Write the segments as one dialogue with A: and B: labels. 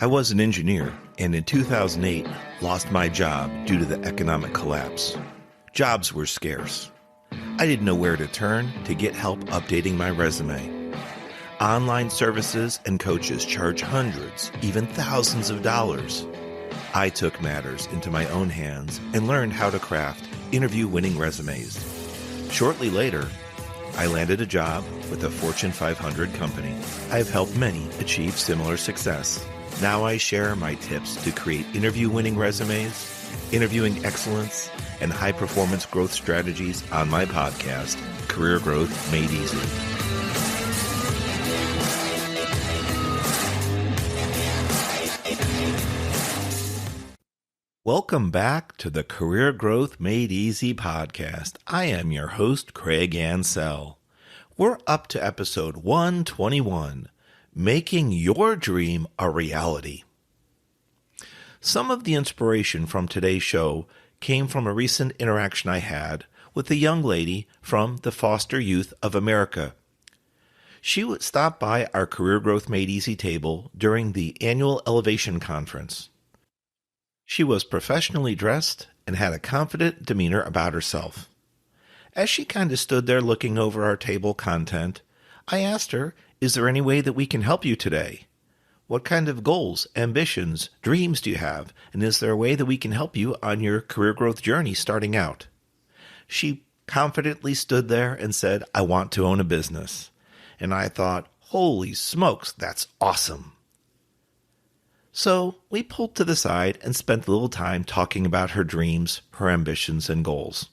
A: I was an engineer and in 2008 lost my job due to the economic collapse. Jobs were scarce. I didn't know where to turn to get help updating my resume. Online services and coaches charge hundreds, even thousands of dollars. I took matters into my own hands and learned how to craft interview-winning resumes. Shortly later, I landed a job with a Fortune 500 company. I have helped many achieve similar success. Now I share my tips to create interview-winning resumes, interviewing excellence, and high-performance growth strategies on my podcast, Career Growth Made Easy. Welcome back to the Career Growth Made Easy podcast. I am your host, Craig Ansell. We're up to episode 121, Making Your Dream a Reality. Some of the inspiration from today's show came from a recent interaction I had with a young lady from the Foster Youth of America. She would stop by our Career Growth Made Easy table during the annual Elevation Conference. She was professionally dressed and had a confident demeanor about herself. As she kind of stood there looking over our table content, I asked her, "Is there any way that we can help you today? What kind of goals, ambitions, dreams do you have? And is there a way that we can help you on your career growth journey starting out?" She confidently stood there and said, "I want to own a business." And I thought, holy smokes, that's awesome. So we pulled to the side and spent a little time talking about her dreams, her ambitions, and goals.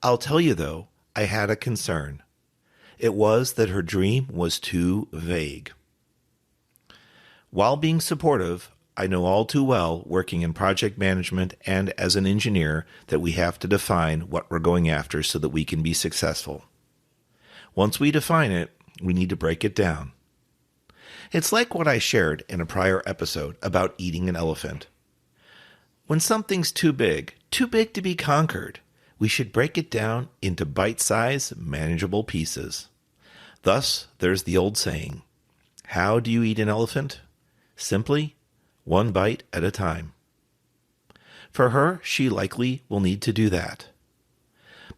A: I'll tell you though, I had a concern. It was that her dream was too vague. While being supportive, I know all too well, working in project management and as an engineer, that we have to define what we're going after so that we can be successful. Once we define it, we need to break it down. It's like what I shared in a prior episode about eating an elephant. When something's too big to be conquered, we should break it down into bite-sized, manageable pieces. Thus, there's the old saying, how do you eat an elephant? Simply, one bite at a time. For her, she likely will need to do that.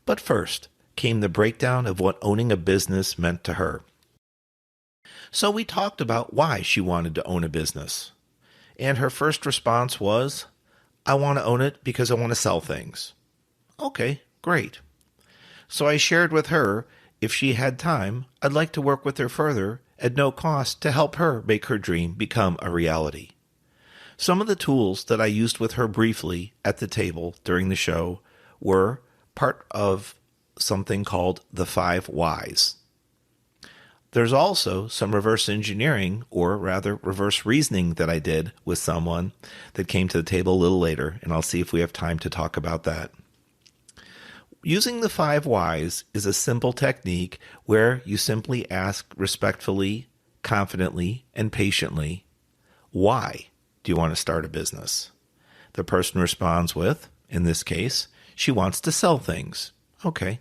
A: But first came the breakdown of what owning a business meant to her. So we talked about why she wanted to own a business. And her first response was, "I want to own it because I want to sell things." Okay, great. So I shared with her, if she had time, I'd like to work with her further at no cost to help her make her dream become a reality. Some of the tools that I used with her briefly at the table during the show were part of something called the 5 whys. There's also some reverse engineering, or rather reverse reasoning, that I did with someone that came to the table a little later, and I'll see if we have time to talk about that. Using the 5 whys is a simple technique where you simply ask respectfully, confidently, and patiently, why do you want to start a business? The person responds with, in this case, she wants to sell things. Okay.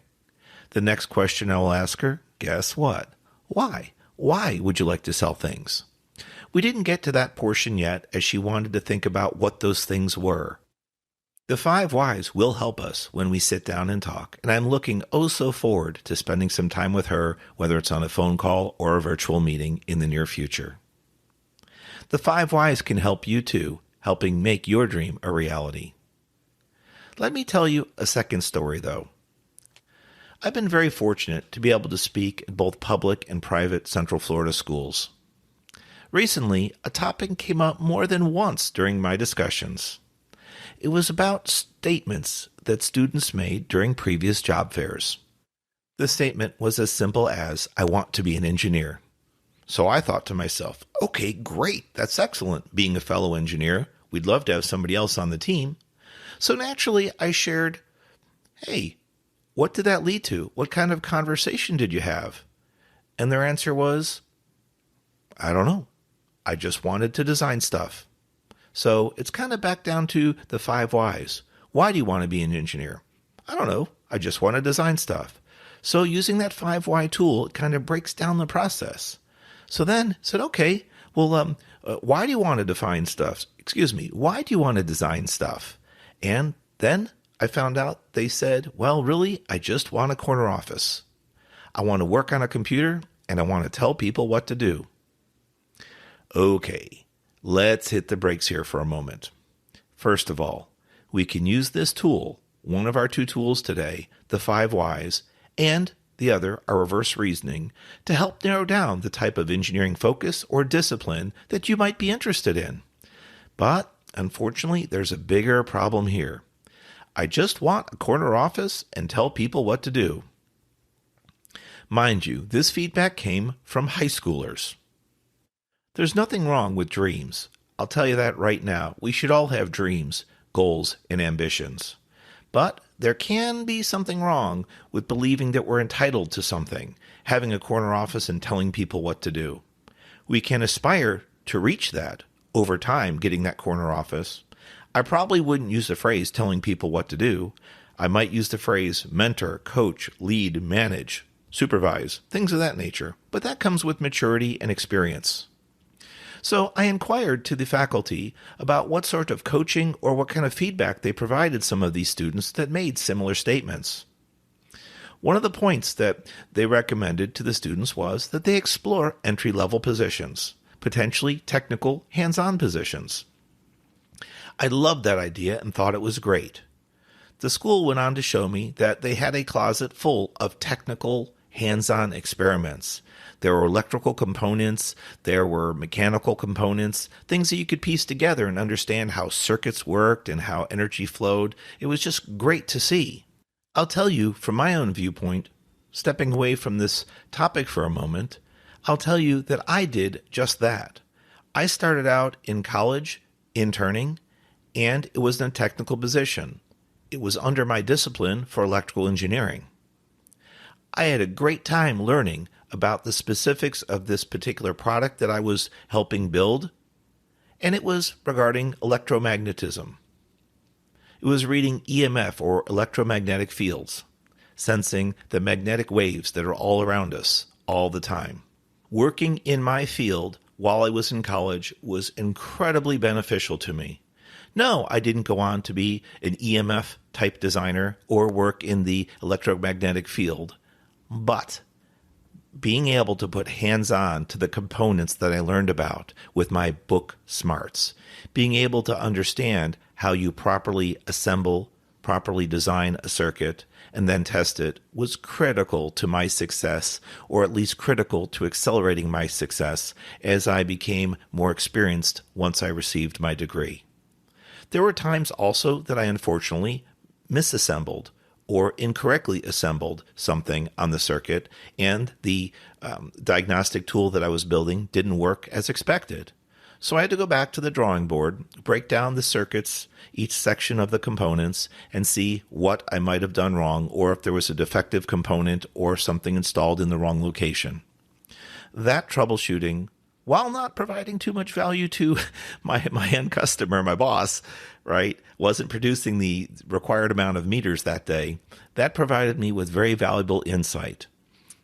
A: The next question I will ask her, guess what? Why? Why would you like to sell things? We didn't get to that portion yet, as she wanted to think about what those things were. The 5 whys will help us when we sit down and talk, and I'm looking oh so forward to spending some time with her, whether it's on a phone call or a virtual meeting in the near future. The 5 whys can help you too, helping make your dream a reality. Let me tell you a second story though. I've been very fortunate to be able to speak at both public and private Central Florida schools. Recently, a topic came up more than once during my discussions. It was about statements that students made during previous job fairs. The statement was as simple as, "I want to be an engineer." So I thought to myself, okay, great, that's excellent. Being a fellow engineer, we'd love to have somebody else on the team. So naturally, I shared, hey, what did that lead to? What kind of conversation did you have? And their answer was, I don't know. I just wanted to design stuff. So it's kind of back down to the 5 whys. Why do you want to be an engineer? I don't know. I just want to design stuff. So using that 5 why tool, it kind of breaks down the process. So then I said, okay, Why do you want to define stuff? Excuse me, why do you want to design stuff? And then I found out they said, well, really, I just want a corner office. I want to work on a computer and I want to tell people what to do. Okay, let's hit the brakes here for a moment. First of all, we can use this tool, one of our two tools today, the 5 whys, and the other, our reverse reasoning, to help narrow down the type of engineering focus or discipline that you might be interested in. But unfortunately, there's a bigger problem here. I just want a corner office and tell people what to do. Mind you, this feedback came from high schoolers. There's nothing wrong with dreams. I'll tell you that right now. We should all have dreams, goals, and ambitions. But there can be something wrong with believing that we're entitled to something, having a corner office and telling people what to do. We can aspire to reach that over time, getting that corner office. I probably wouldn't use the phrase telling people what to do. I might use the phrase mentor, coach, lead, manage, supervise, things of that nature. But that comes with maturity and experience. So I inquired to the faculty about what sort of coaching or what kind of feedback they provided some of these students that made similar statements. One of the points that they recommended to the students was that they explore entry-level positions, potentially technical, hands-on positions. I loved that idea and thought it was great. The school went on to show me that they had a closet full of technical, hands-on experiments. There were electrical components, there were mechanical components, things that you could piece together and understand how circuits worked and how energy flowed. It was just great to see. I'll tell you from my own viewpoint, stepping away from this topic for a moment, I'll tell you that I did just that. I started out in college interning, and it was in a technical position. It was under my discipline for electrical engineering. I had a great time learning about the specifics of this particular product that I was helping build, and it was regarding electromagnetism. It was reading EMF, or electromagnetic fields, sensing the magnetic waves that are all around us all the time. Working in my field while I was in college was incredibly beneficial to me. No, I didn't go on to be an EMF type designer or work in the electromagnetic field, but being able to put hands-on to the components that I learned about with my book smarts, being able to understand how you properly assemble, properly design a circuit, and then test it was critical to my success, or at least critical to accelerating my success as I became more experienced once I received my degree. There were times also that I unfortunately misassembled or incorrectly assembled something on the circuit, and the diagnostic tool that I was building didn't work as expected. So I had to go back to the drawing board, break down the circuits, each section of the components, and see what I might have done wrong, or if there was a defective component or something installed in the wrong location. That troubleshooting, while not providing too much value to my end customer, my boss, right, wasn't producing the required amount of meters that day, that provided me with very valuable insight.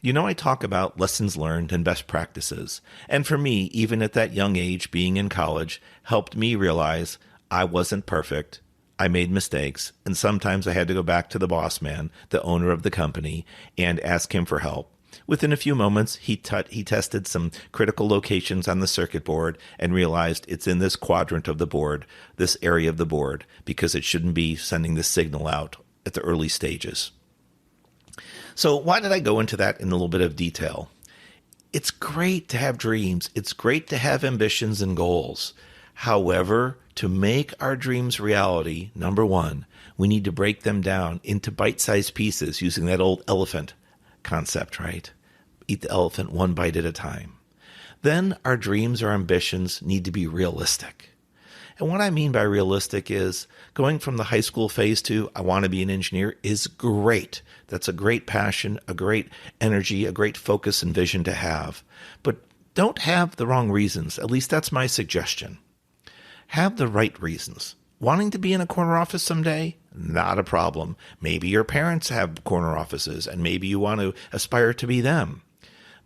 A: You know, I talk about lessons learned and best practices. And for me, even at that young age, being in college, helped me realize I wasn't perfect. I made mistakes. And sometimes I had to go back to the boss man, the owner of the company, and ask him for help. Within a few moments, he tested some critical locations on the circuit board and realized it's in this quadrant of the board, this area of the board, because it shouldn't be sending this signal out at the early stages. So why did I go into that in a little bit of detail? It's great to have dreams. It's great to have ambitions and goals. However, to make our dreams reality, number one, we need to break them down into bite-sized pieces using that old elephant concept, right? Eat the elephant one bite at a time. Then our dreams or ambitions need to be realistic. And what I mean by realistic is going from the high school phase to I want to be an engineer is great. That's a great passion, a great energy, a great focus and vision to have. But don't have the wrong reasons. At least that's my suggestion. Have the right reasons. Wanting to be in a corner office someday? Not a problem. Maybe your parents have corner offices and maybe you want to aspire to be them.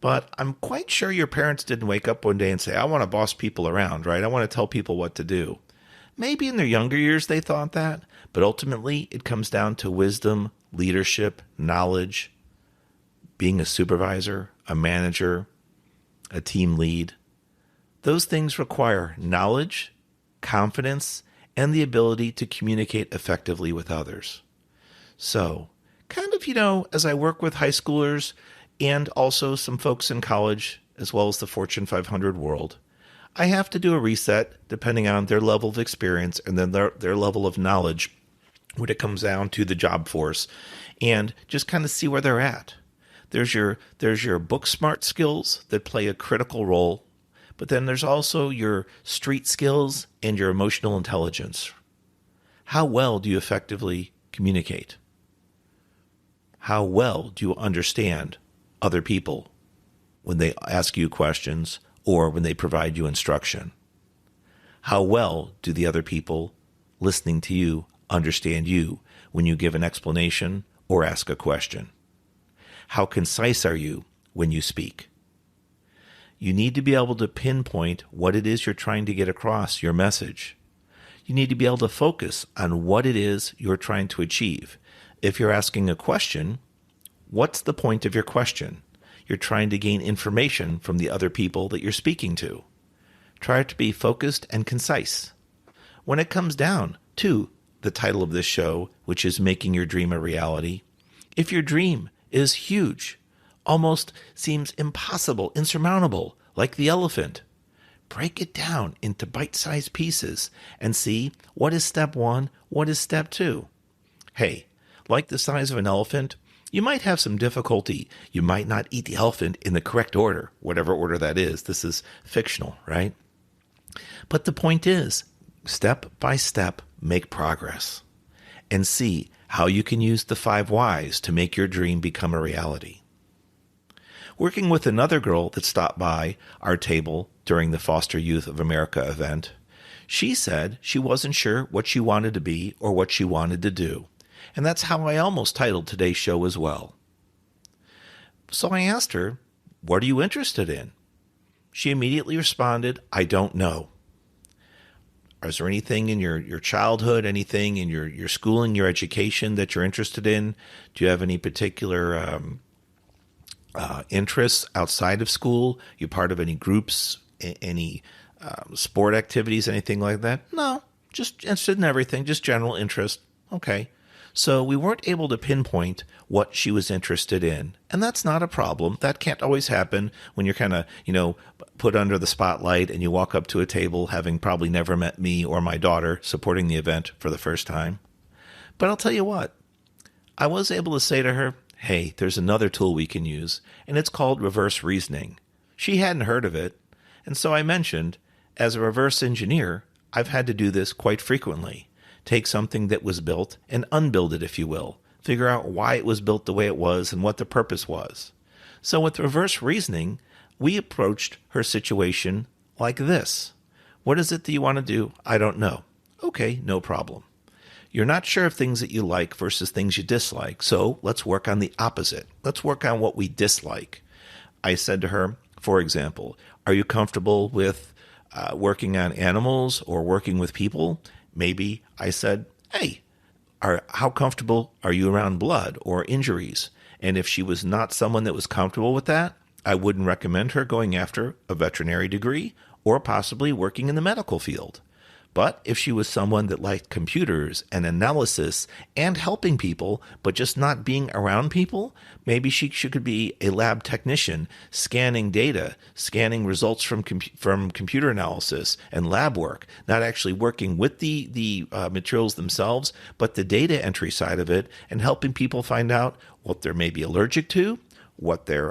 A: But I'm quite sure your parents didn't wake up one day and say, I want to boss people around, right? I want to tell people what to do. Maybe in their younger years they thought that, but ultimately it comes down to wisdom, leadership, knowledge, being a supervisor, a manager, a team lead. Those things require knowledge, confidence, and the ability to communicate effectively with others. So, kind of, as I work with high schoolers and also some folks in college, as well as the Fortune 500 world, I have to do a reset depending on their level of experience and then their level of knowledge when it comes down to the job force, and just kind of see where they're at. There's your book smart skills that play a critical role, but then there's also your street skills and your emotional intelligence. How well do you effectively communicate? How well do you understand other people when they ask you questions or when they provide you instruction? How well do the other people listening to you understand you when you give an explanation or ask a question? How concise are you when you speak? You need to be able to pinpoint what it is you're trying to get across, your message. You need to be able to focus on what it is you're trying to achieve. If you're asking a question, what's the point of your question? You're trying to gain information from the other people that you're speaking to. Try to be focused and concise. When it comes down to the title of this show, which is Making Your Dream a Reality, if your dream is huge, almost seems impossible, insurmountable, like the elephant, break it down into bite-sized pieces and see what is step one, what is step two. Hey, like the size of an elephant, you might have some difficulty. You might not eat the elephant in the correct order, whatever order that is. This is fictional, right? But the point is, step by step, make progress and see how you can use the 5 whys to make your dream become a reality. Working with another girl that stopped by our table during the Foster Youth of America event, she said she wasn't sure what she wanted to be or what she wanted to do. And that's how I almost titled today's show as well. So I asked her, what are you interested in? She immediately responded, I don't know. Is there anything in your childhood, anything in your schooling, your education that you're interested in? Do you have any particular interests outside of school? You part of any groups, any sport activities, anything like that? No, just interested in everything, just general interest. Okay. So we weren't able to pinpoint what she was interested in. And that's not a problem. That can't always happen when you're kind of, put under the spotlight and you walk up to a table having probably never met me or my daughter supporting the event for the first time. But I'll tell you what, I was able to say to her, hey, there's another tool we can use, and it's called reverse reasoning. She hadn't heard of it. And so I mentioned, as a reverse engineer, I've had to do this quite frequently. Take something that was built and unbuild it, if you will. Figure out why it was built the way it was and what the purpose was. So with reverse reasoning, we approached her situation like this. What is it that you want to do? I don't know. Okay, no problem. You're not sure of things that you like versus things you dislike. So let's work on the opposite. Let's work on what we dislike. I said to her, for example, are you comfortable with working on animals or working with people? Maybe I said, hey, how comfortable are you around blood or injuries? And if she was not someone that was comfortable with that, I wouldn't recommend her going after a veterinary degree or possibly working in the medical field. But if she was someone that liked computers and analysis and helping people, but just not being around people, maybe she could be a lab technician scanning data, scanning results from computer analysis and lab work, not actually working with the materials themselves, but the data entry side of it and helping people find out what they're maybe allergic to, what their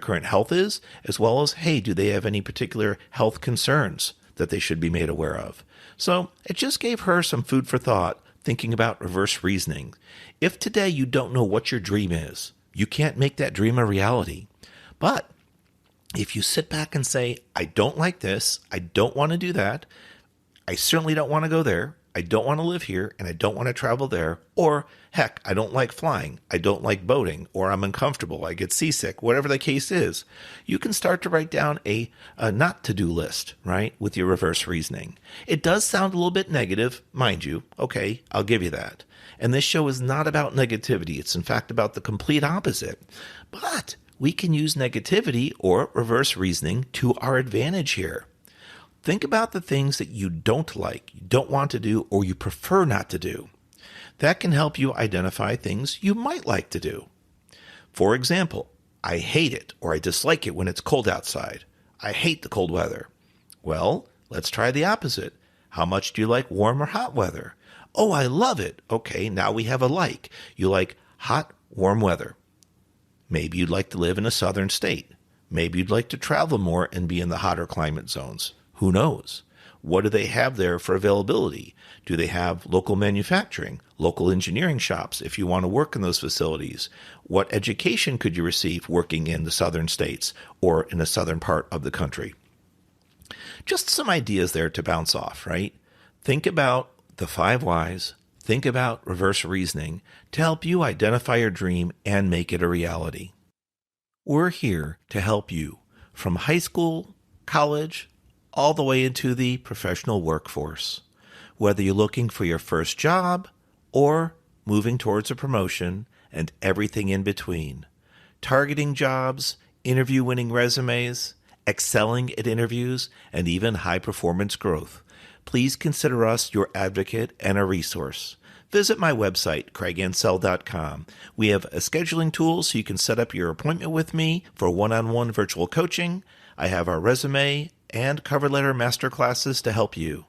A: current health is, as well as, hey, do they have any particular health concerns that they should be made aware of? So it just gave her some food for thought, thinking about reverse reasoning. If today you don't know what your dream is, you can't make that dream a reality. But if you sit back and say, I don't like this, I don't want to do that, I certainly don't want to go there, I don't want to live here and I don't want to travel there, or heck, I don't like flying, I don't like boating, or I'm uncomfortable, I get seasick, whatever the case is, you can start to write down a not to-do list, right, with your reverse reasoning. It does sound a little bit negative, mind you. Okay, I'll give you that. And this show is not about negativity. It's in fact about the complete opposite. But we can use negativity or reverse reasoning to our advantage here. Think about the things that you don't like, you don't want to do, or you prefer not to do. That can help you identify things you might like to do. For example, I hate it or I dislike it when it's cold outside. I hate the cold weather. Well, let's try the opposite. How much do you like warm or hot weather? Oh, I love it. Okay, now we have a like. You like hot, warm weather. Maybe you'd like to live in a southern state. Maybe you'd like to travel more and be in the hotter climate zones. Who knows? What do they have there for availability? Do they have local manufacturing, local engineering shops if you want to work in those facilities? What education could you receive working in the southern states or in the southern part of the country? Just some ideas there to bounce off, right? Think about the 5 whys. Think about reverse reasoning to help you identify your dream and make it a reality. We're here to help you from high school, college, all the way into the professional workforce. Whether you're looking for your first job or moving towards a promotion and everything in between. Targeting jobs, interview-winning resumes, excelling at interviews, and even high-performance growth. Please consider us your advocate and a resource. Visit my website, craigansell.com. We have a scheduling tool so you can set up your appointment with me for one-on-one virtual coaching. I have our resume and cover letter masterclasses to help you.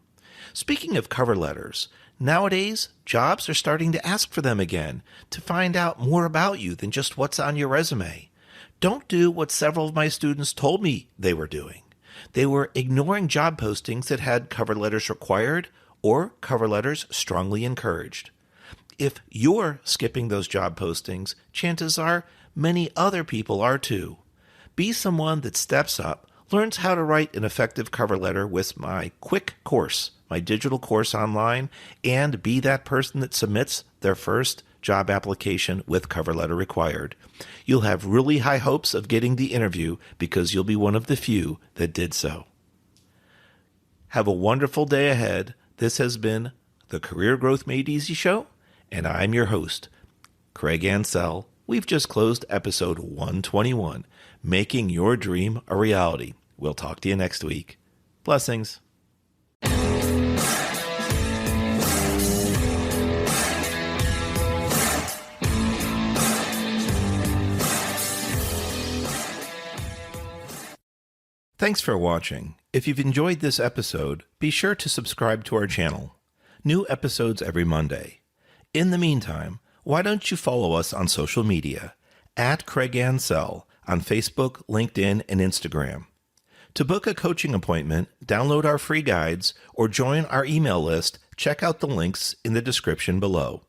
A: Speaking of cover letters, nowadays, jobs are starting to ask for them again to find out more about you than just what's on your resume. Don't do what several of my students told me they were doing. They were ignoring job postings that had cover letters required or cover letters strongly encouraged. If you're skipping those job postings, chances are many other people are too. Be someone that steps up, learns how to write an effective cover letter with my quick course, my digital course online, and be that person that submits their first job application with cover letter required. You'll have really high hopes of getting the interview because you'll be one of the few that did so. Have a wonderful day ahead. This has been the Career Growth Made Easy Show, and I'm your host, Craig Ansell. We've just closed episode 121, Making Your Dream a Reality. We'll talk to you next week. Blessings. Thanks for watching. If you've enjoyed this episode, be sure to subscribe to our channel. New episodes every Monday. In the meantime, why don't you follow us on social media at Craig Ansell on Facebook, LinkedIn, and Instagram. To book a coaching appointment, download our free guides, or join our email list, check out the links in the description below.